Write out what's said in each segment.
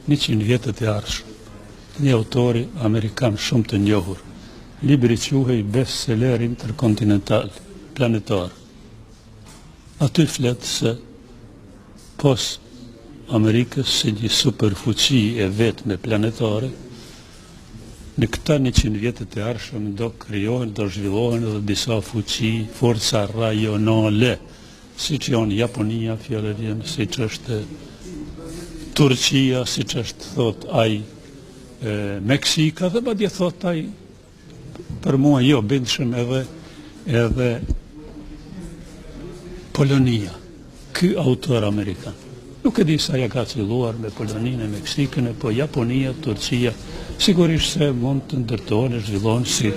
100 vjetët e ardhshëm. Një autori amerikan shumë të njohur. Libri quhej bestseller interkontinental, planetar. Aty flet se pos Amerikës si një superfuqi e vetme planetare, në këta 100 vjetët e ardhshëm do krijohen, do zhvillohen edhe disa fuqi, forca rajonale, siç janë Japonia, fjala vjen, siç është Turqia, siç është thot ai Meksika, dhe madje thot ai për mua jo bindshëm edhe Polonia. Ky autor amerikan. Nuk e di sa ja ka filluar me Poloninë e Meksikën, po Japonia, Turqia, sigurisht se mund të ndërtohen e zhvillohen si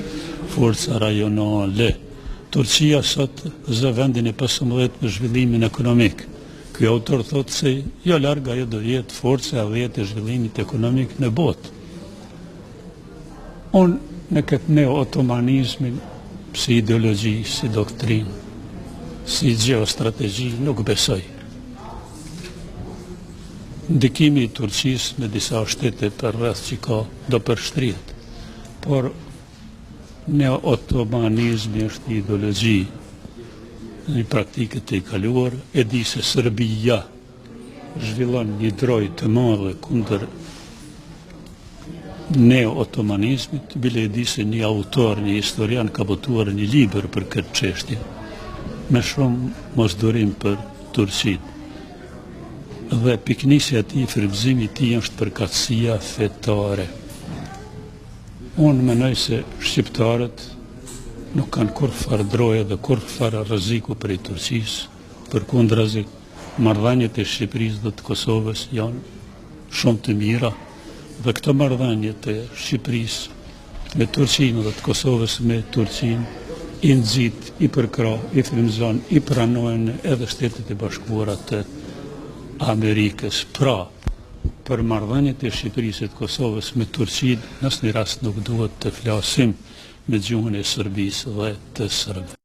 forca rajonale. Turqia sot zë vendin e 15 për zhvillimin ekonomik. Ky autor thotë se jo larg ajo do jetë forca e 10 e zhvillimit ekonomik në botë. Unë në këtë neo-otomanizmin si ideologji, si doktrinë, si geostrategji nuk besoj. Ndikimi i Turqisë me disa shtete për rreth që ka do përshtrihet, por neo-otomanizmi është një ideologji, një praktikë të i kaluar, e di se Serbia zhvillon një droj të madhe kundër neo-otomanizmit, bile e di se një autor, një historian ka botuar një libër për këtë çështje, me shumë mosdurim për Turqinë. Dhe piknisja e tij, frymëzimi i tij është përkatësia fetare. Unë mendoj se shqiptarët nuk kanë kur farë droje dhe kur farë rreziku për i Turqisë, përkundrazi marrëdhëniet e Shqipërisë dhe të Kosovës janë shumë të mira, dhe këto marrëdhëniet e Shqipërisë me Turqinë dhe të Kosovës me Turqinë i nxit, i përkra, i frymëzon, i pranojnë edhe Shtetet e Bashkuara të Amerikës. Pra, për marrëdhëniet e Shqipërisë e të Kosovës me Turqinë, në asnjë rast nuk duhet të flasim me gjuhën e Serbisë dhe të serbëve.